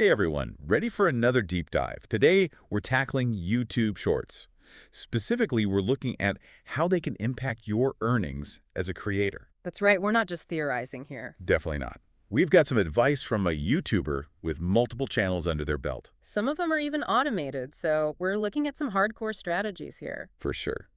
Hey everyone, ready for another deep dive? Today, we're tackling YouTube Shorts. Specifically, we're looking at how they can impact your earnings as a creator. That's right, we're not just theorizing here. Definitely not. We've got some advice from a YouTuber with multiple channels under their belt. Some of them are even automated, so we're looking at some hardcore strategies here. For sure.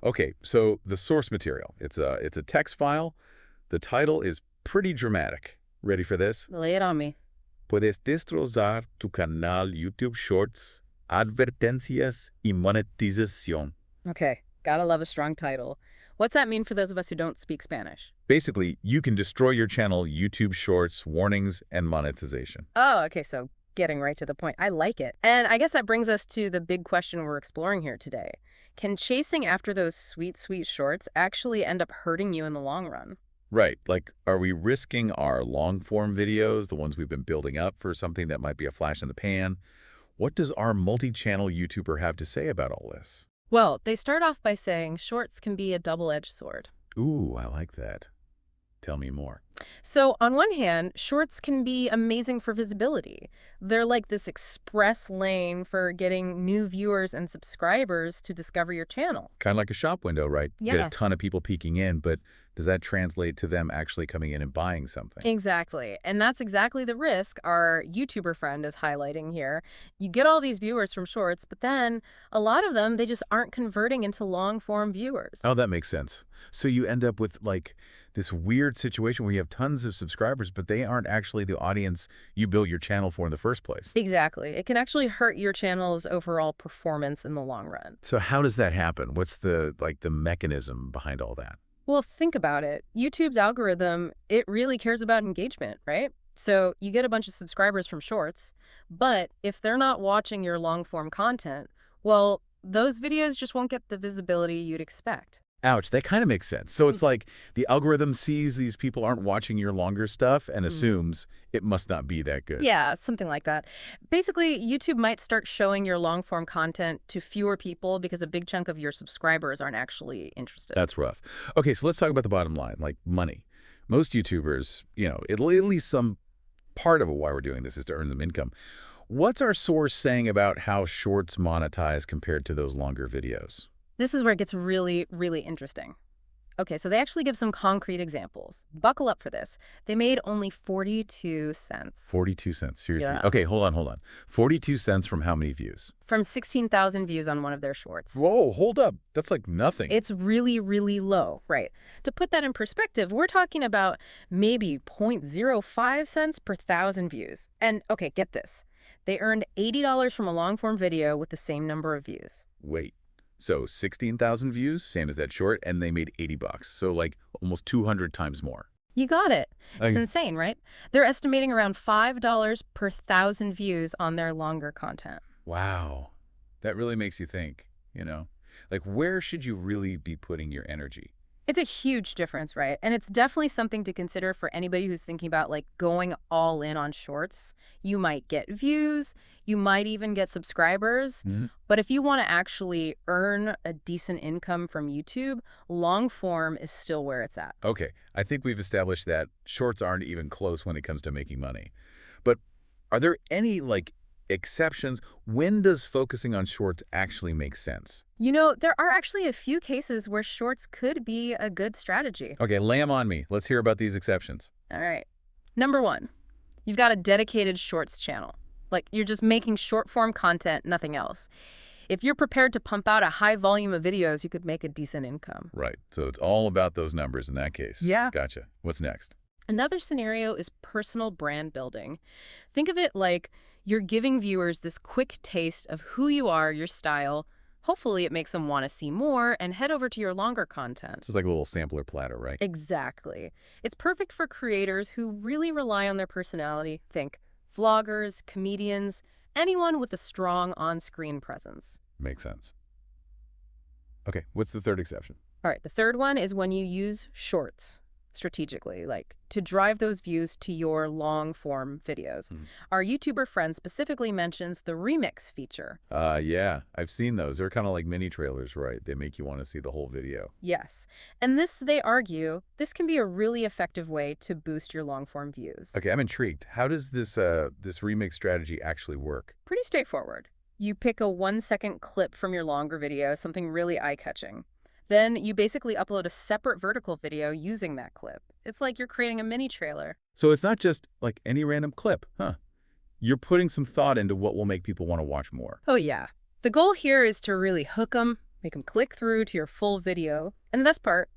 Okay, so the source material. It's a text file. The title is pretty dramatic. Ready for this? Lay it on me. Puedes destrozar tu canal YouTube Shorts, advertencias y monetización. Okay, gotta love a strong title. What's that mean for those of us who don't speak Spanish? Basically, you can destroy your channel YouTube Shorts, warnings, and monetization. Oh, okay, so getting right to the point. I like it. And I guess that brings us to the big question we're exploring here today. Can chasing after those sweet, sweet shorts actually end up hurting you in the long run? Right, like, are we risking our long-form videos, the ones we've been building up, for something that might be a flash in the pan? What does our multi-channel YouTuber have to say about all this? Well, they start off by saying shorts can be a double-edged sword. Ooh, I like that. Tell me more. So on one hand, shorts can be amazing for visibility. They're like this express lane for getting new viewers and subscribers to discover your channel. Kind of like a shop window, right? Yeah. Get a ton of people peeking in, but does that translate to them actually coming in and buying something? Exactly. And that's exactly the risk our YouTuber friend is highlighting here. You get all these viewers from shorts, but then a lot of them, they just aren't converting into long-form viewers. Oh, that makes sense. So you end up with, like, this weird situation where you have tons of subscribers, but they aren't actually the audience you built your channel for in the first place. Exactly. It can actually hurt your channel's overall performance in the long run. So how does that happen? What's the mechanism behind all that? Well, think about it. YouTube's algorithm, it really cares about engagement, right? So you get a bunch of subscribers from shorts, but if they're not watching your long-form content, well, those videos just won't get the visibility you'd expect. Ouch, that kind of makes sense. So it's like the algorithm sees these people aren't watching your longer stuff and assumes it must not be that good. Yeah, something like that. Basically, YouTube might start showing your long-form content to fewer people because a big chunk of your subscribers aren't actually interested. That's rough. Okay, so let's talk about the bottom line, like money. Most YouTubers, at least some part of why we're doing this is to earn them income. What's our source saying about how shorts monetize compared to those longer videos? This is where it gets really, really interesting. Okay, so they actually give some concrete examples. Buckle up for this. They made only 42 cents. 42 cents, seriously? Yeah. Okay, hold on. 42 cents from how many views? From 16,000 views on one of their shorts. Whoa, hold up. That's like nothing. It's really, really low, right? To put that in perspective, we're talking about maybe 0.05 cents per 1,000 views. And okay, get this. They earned $80 from a long-form video with the same number of views. Wait. So 16,000 views, same as that short, and they made $80. So like almost 200 times more. You got it. It's insane, right? They're estimating around $5 per 1,000 views on their longer content. Wow. That really makes you think, Like, where should you really be putting your energy? It's a huge difference, right? And it's definitely something to consider for anybody who's thinking about going all in on shorts. You might get views, you might even get subscribers. But if you want to actually earn a decent income from YouTube, long form is still where it's at. Okay, I think we've established that shorts aren't even close when it comes to making money. But are there any, exceptions? When does focusing on shorts actually make sense? There are actually a few cases where shorts could be a good strategy. Okay, lay them on me. Let's hear about these exceptions. All right. Number one, you've got a dedicated shorts channel. You're just making short form content, nothing else. If you're prepared to pump out a high volume of videos, you could make a decent income. Right, so it's all about those numbers in that case. Yeah. Gotcha. What's next? Another scenario is personal brand building. Think of it like you're giving viewers this quick taste of who you are, your style. Hopefully it makes them want to see more and head over to your longer content. This is like a little sampler platter, right? Exactly. It's perfect for creators who really rely on their personality. Think vloggers, comedians, anyone with a strong on-screen presence. Makes sense. Okay, what's the third exception? All right, the third one is when you use shorts strategically, like to drive those views to your long-form videos. Our YouTuber friend specifically mentions the remix feature. Yeah, I've seen those. They're kind of like mini trailers, right? They make you want to see the whole video. Yes. And this, they argue, this can be a really effective way to boost your long-form views. Okay, I'm intrigued. How does this this remix strategy actually work? Pretty straightforward. You pick a 1-second clip from your longer video, something really eye-catching. Then you basically upload a separate vertical video using that clip. It's like you're creating a mini trailer. So it's not just like any random clip, huh? You're putting some thought into what will make people want to watch more. Oh yeah. The goal here is to really hook them, make them click through to your full video. And the best part,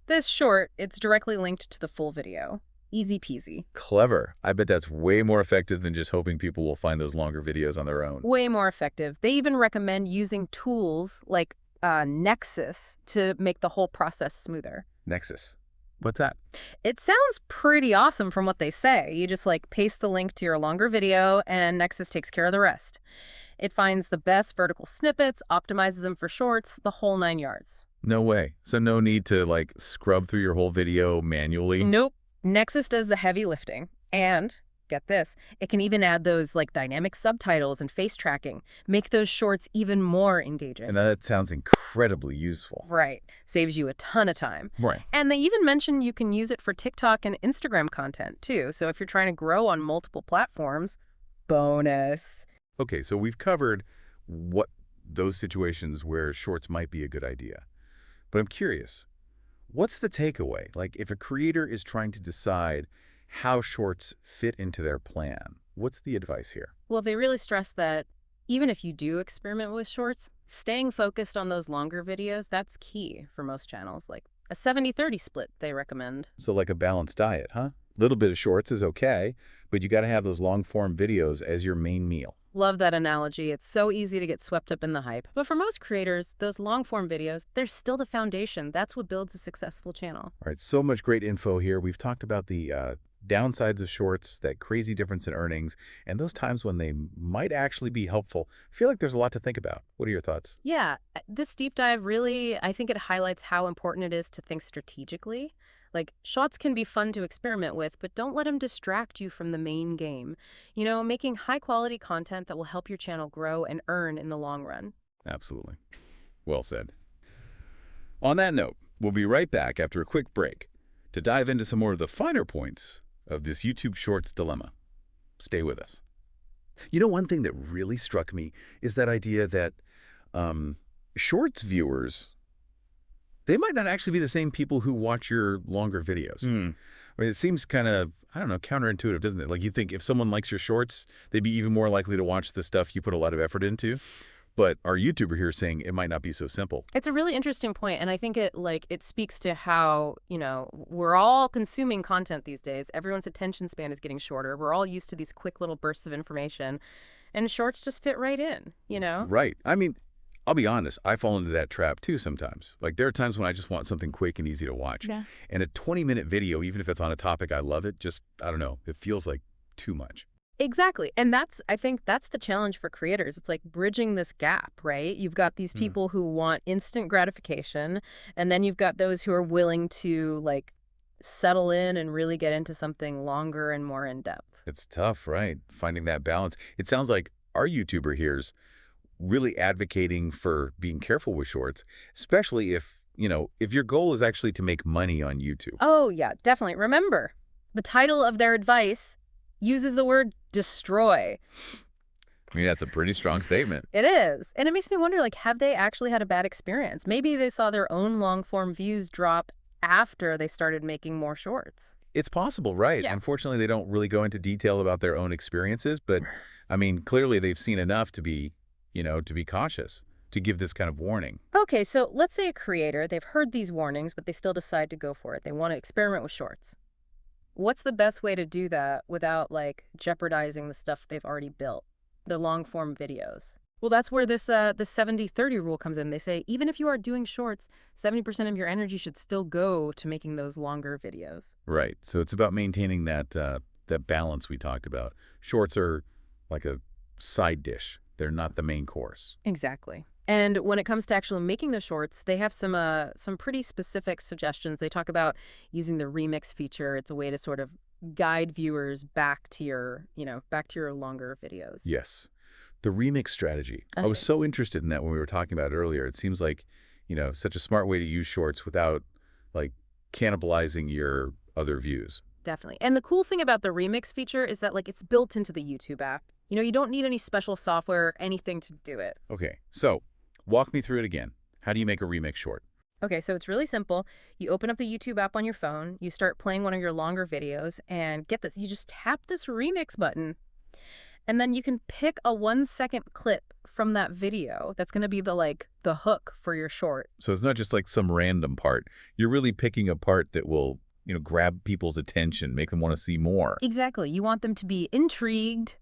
this short, it's directly linked to the full video. Easy peasy. Clever. I bet that's way more effective than just hoping people will find those longer videos on their own. Way more effective. They even recommend using tools like Nexus to make the whole process smoother. Nexus. What's that? It sounds pretty awesome from what they say. You just like paste the link to your longer video and Nexus takes care of the rest. It finds the best vertical snippets, optimizes them for shorts, the whole 9 yards. No way. So no need to like scrub through your whole video manually? Nope. Nexus does the heavy lifting. And get this, it can even add those like dynamic subtitles and face tracking, make those shorts even more engaging. And that sounds incredibly useful. Right. Saves you a ton of time. Right. And they even mention you can use it for TikTok and Instagram content too. So if you're trying to grow on multiple platforms, bonus. Okay, so we've covered what those situations where shorts might be a good idea. But I'm curious, what's the takeaway? Like if a creator is trying to decide how shorts fit into their plan, what's the advice here? Well, they really stress that even if you do experiment with shorts, staying focused on those longer videos, that's key for most channels. Like a 70-30 split, they recommend. So like a balanced diet, huh? Little bit of shorts is okay, but you got to have those long-form videos as your main meal. Love that analogy. It's so easy to get swept up in the hype. But for most creators, those long-form videos, they're still the foundation. That's what builds a successful channel. All right, so much great info here. We've talked about the downsides of shorts, that crazy difference in earnings, and those times when they might actually be helpful. I feel like there's a lot to think about. What are your thoughts? Yeah, this deep dive really, I think it highlights how important it is to think strategically. Like, shorts can be fun to experiment with, but don't let them distract you from the main game. You know, making high-quality content that will help your channel grow and earn in the long run. Absolutely. Well said. On that note, we'll be right back after a quick break to dive into some more of the finer points of this YouTube Shorts dilemma. Stay with us. You know, one thing that really struck me is that idea that Shorts viewers, they might not actually be the same people who watch your longer videos. I mean, it seems kind of, I don't know, counterintuitive, doesn't it? Like you think if someone likes your shorts, they'd be even more likely to watch the stuff you put a lot of effort into. But our YouTuber here is saying it might not be so simple. It's a really interesting point, and I think it speaks to how, you know, we're all consuming content these days. Everyone's attention span is getting shorter. We're all used to these quick little bursts of information, and shorts just fit right in, you know? Right. I mean, I'll be honest, I fall into that trap too sometimes. Like there are times when I just want something quick and easy to watch. Yeah. And a 20-minute video, even if it's on a topic I love it, just, I don't know, it feels like too much. Exactly. And I think that's the challenge for creators. It's like bridging this gap, right? You've got these people who want instant gratification, and then you've got those who are willing to like settle in and really get into something longer and more in-depth. It's tough, right? Finding that balance. It sounds like our YouTuber here's really advocating for being careful with shorts, especially if, you know, if your goal is actually to make money on YouTube. Oh, yeah, definitely. Remember, the title of their advice uses the word destroy. I mean, that's a pretty strong statement. It is. And it makes me wonder, like, have they actually had a bad experience? Maybe they saw their own long-form views drop after they started making more shorts. It's possible, right? Yeah. Unfortunately, they don't really go into detail about their own experiences, but I mean, clearly they've seen enough to be, you know, to be cautious, to give this kind of warning. Okay, so let's say a creator, they've heard these warnings, but they still decide to go for it. They want to experiment with shorts. What's the best way to do that without, like, jeopardizing the stuff they've already built, their long-form videos? Well, that's where this 70-30 rule comes in. They say, even if you are doing shorts, 70% of your energy should still go to making those longer videos. Right. So it's about maintaining that balance we talked about. Shorts are like a side dish. They're not the main course. Exactly. And when it comes to actually making the shorts, they have some pretty specific suggestions. They talk about using the remix feature. It's a way to sort of guide viewers back to back to your longer videos. Yes. The remix strategy. I was Okay. so interested in that when we were talking about it earlier. It seems like, such a smart way to use shorts without like cannibalizing your other views. Definitely. And the cool thing about the remix feature is that like it's built into the YouTube app. You don't need any special software or anything to do it. Okay, so walk me through it again. How do you make a remix short? Okay, so it's really simple. You open up the YouTube app on your phone, you start playing one of your longer videos, and get this, you just tap this remix button, and then you can pick a 1-second clip from that video. That's going to be the hook for your short. So it's not just like some random part. You're really picking a part that will, grab people's attention, make them want to see more. Exactly. You want them to be intrigued,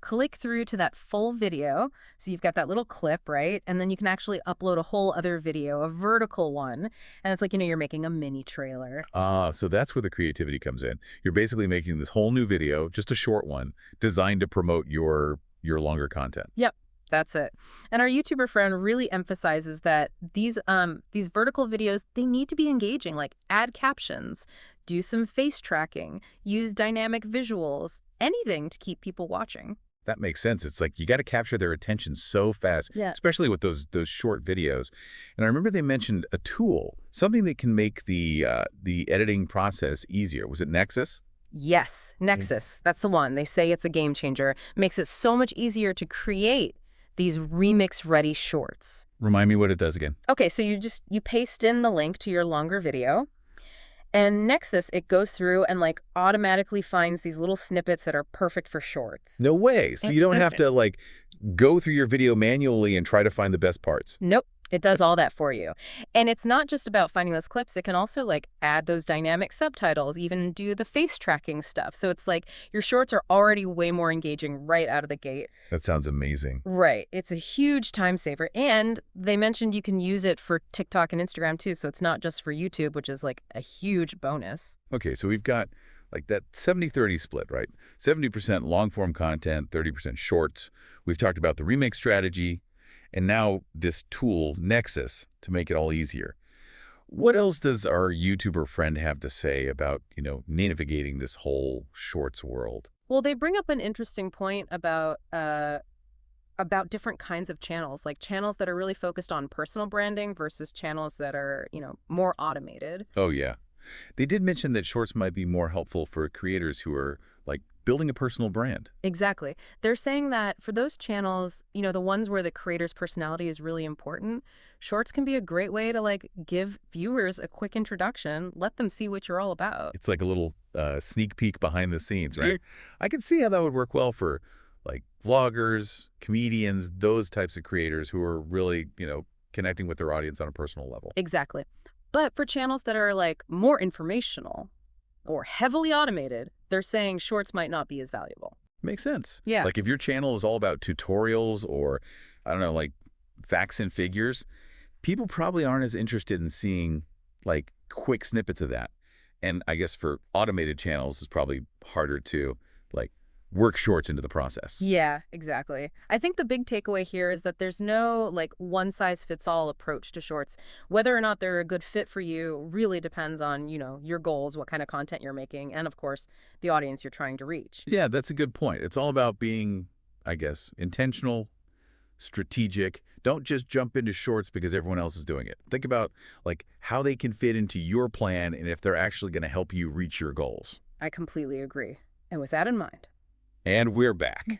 click through to that full video. So you've got that little clip, right? And then you can actually upload a whole other video, a vertical one. And it's like, you're making a mini trailer. Ah, so that's where the creativity comes in. You're basically making this whole new video, just a short one, designed to promote your longer content. Yep. That's it. And our YouTuber friend really emphasizes that these vertical videos, they need to be engaging, like add captions, do some face tracking, use dynamic visuals, anything to keep people watching. That makes sense. It's like you got to capture their attention so fast, Yeah. especially with those short videos. And I remember they mentioned a tool, something that can make the editing process easier. Was it Nexus? Yes, Nexus. That's the one. They say it's a game changer. Makes it so much easier to create these remix-ready shorts. Remind me what it does again. Okay, so you paste in the link to your longer video, and Nexus, it goes through and like automatically finds these little snippets that are perfect for shorts. No way. So you don't have to like go through your video manually and try to find the best parts. Nope. It does all that for you. And it's not just about finding those clips. It can also like add those dynamic subtitles, even do the face tracking stuff. So it's like your shorts are already way more engaging right out of the gate. That sounds amazing. Right. It's a huge time saver. And they mentioned you can use it for TikTok and Instagram too. So it's not just for YouTube, which is like a huge bonus. Okay, so we've got like that 70-30 split, right? 70% long-form content, 30% shorts. We've talked about the remake strategy, and now this tool, Nexus, to make it all easier. What else does our YouTuber friend have to say about, navigating this whole shorts world? Well, they bring up an interesting point about different kinds of channels, like channels that are really focused on personal branding versus channels that are, more automated. Oh, yeah. They did mention that shorts might be more helpful for creators who are, like, building a personal brand. Exactly. They're saying that for those channels, the ones where the creator's personality is really important, shorts can be a great way to, like, give viewers a quick introduction, let them see what you're all about. It's like a little sneak peek behind the scenes, right? I could see how that would work well for, like, vloggers, comedians, those types of creators who are really, connecting with their audience on a personal level. Exactly. But for channels that are, like, more informational or heavily automated, they're saying shorts might not be as valuable. Makes sense. Yeah. Like if your channel is all about tutorials or, I don't know, like facts and figures, people probably aren't as interested in seeing like quick snippets of that. And I guess for automated channels, it's probably harder to like work shorts into the process. Yeah, exactly. I think the big takeaway here is that there's no like one-size-fits-all approach to shorts. Whether or not they're a good fit for you really depends on, your goals, what kind of content you're making, and of course, the audience you're trying to reach. Yeah, that's a good point. It's all about being, I guess, intentional, strategic. Don't just jump into shorts because everyone else is doing it. Think about like how they can fit into your plan and if they're actually going to help you reach your goals. I completely agree. And with that in mind. And we're back.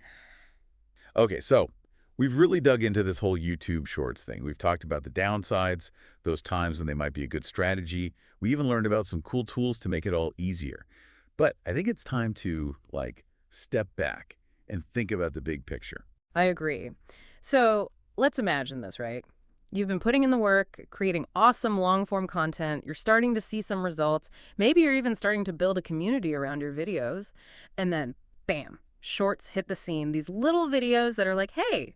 Okay, so we've really dug into this whole YouTube Shorts thing. We've talked about the downsides, those times when they might be a good strategy. We even learned about some cool tools to make it all easier. But I think it's time to, like, step back and think about the big picture. I agree. So let's imagine this, right? You've been putting in the work, creating awesome long-form content. You're starting to see some results. Maybe you're even starting to build a community around your videos. And then, bam. Shorts hit the scene, these little videos that are like, hey,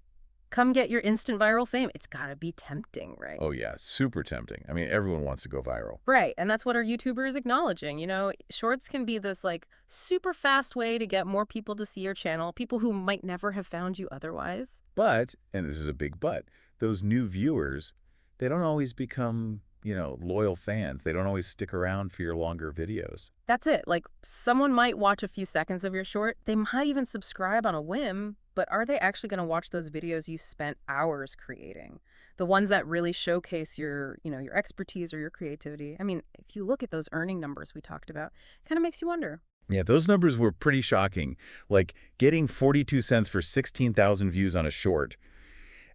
come get your instant viral fame. It's got to be tempting, right? Oh, yeah, super tempting. I mean, everyone wants to go viral. Right, and that's what our YouTuber is acknowledging. Shorts can be this like super fast way to get more people to see your channel, people who might never have found you otherwise. But, and this is a big but, those new viewers, they don't always become, loyal fans. They don't always stick around for your longer videos. That's it. Like someone might watch a few seconds of your short, they might even subscribe on a whim, but are they actually going to watch those videos you spent hours creating? The ones that really showcase your expertise or your creativity. I mean, if you look at those earning numbers we talked about, it kind of makes you wonder. Yeah, those numbers were pretty shocking. Like getting 42 cents for 16,000 views on a short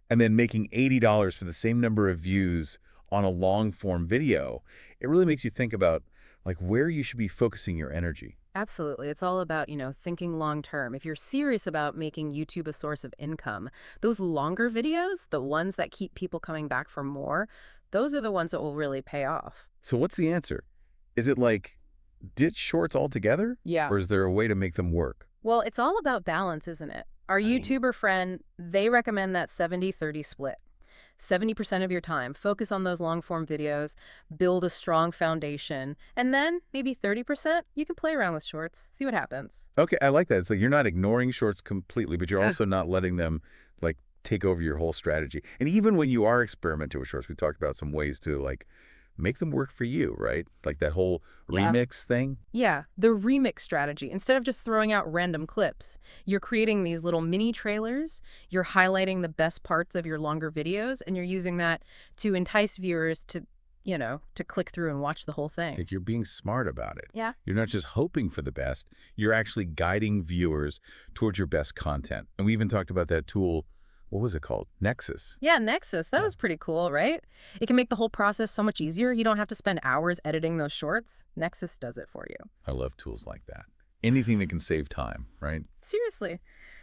and then making $80 for the same number of views on a long-form video. It really makes you think about like where you should be focusing your energy. Absolutely. It's all about, thinking long term. If you're serious about making YouTube a source of income, those longer videos, the ones that keep people coming back for more, those are the ones that will really pay off. So what's the answer? Is it like ditch shorts altogether? Yeah. Or is there a way to make them work? Well, it's all about balance, isn't it? Our YouTuber friend, they recommend that 70-30 split. 70% of your time, focus on those long form videos, build a strong foundation, and then maybe 30%, you can play around with shorts, see what happens. Okay, I like that. It's like you're not ignoring shorts completely, but you're also not letting them like take over your whole strategy. And even when you are experimenting with shorts, we talked about some ways to like make them work for you, right? Like that whole Yeah. remix thing. Yeah, the remix strategy. Instead of just throwing out random clips, you're creating these little mini trailers, you're highlighting the best parts of your longer videos, and you're using that to entice viewers to click through and watch the whole thing. Like you're being smart about it. Yeah. You're not just hoping for the best, you're actually guiding viewers towards your best content. And we even talked about that tool, what was it called? Nexus. Yeah, Nexus. That was pretty cool, right? It can make the whole process so much easier. You don't have to spend hours editing those shorts. Nexus does it for you. I love tools like that. Anything that can save time, right? Seriously.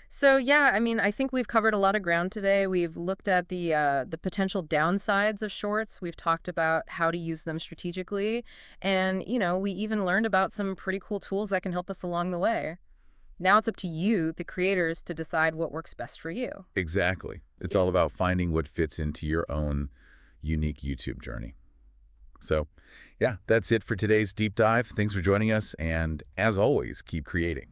So yeah, I mean, I think we've covered a lot of ground today. We've looked at the potential downsides of shorts. We've talked about how to use them strategically, and we even learned about some pretty cool tools that can help us along the way. Now it's up to you, the creators, to decide what works best for you. Exactly. It's all about finding what fits into your own unique YouTube journey. So, yeah, that's it for today's deep dive. Thanks for joining us, and as always, keep creating.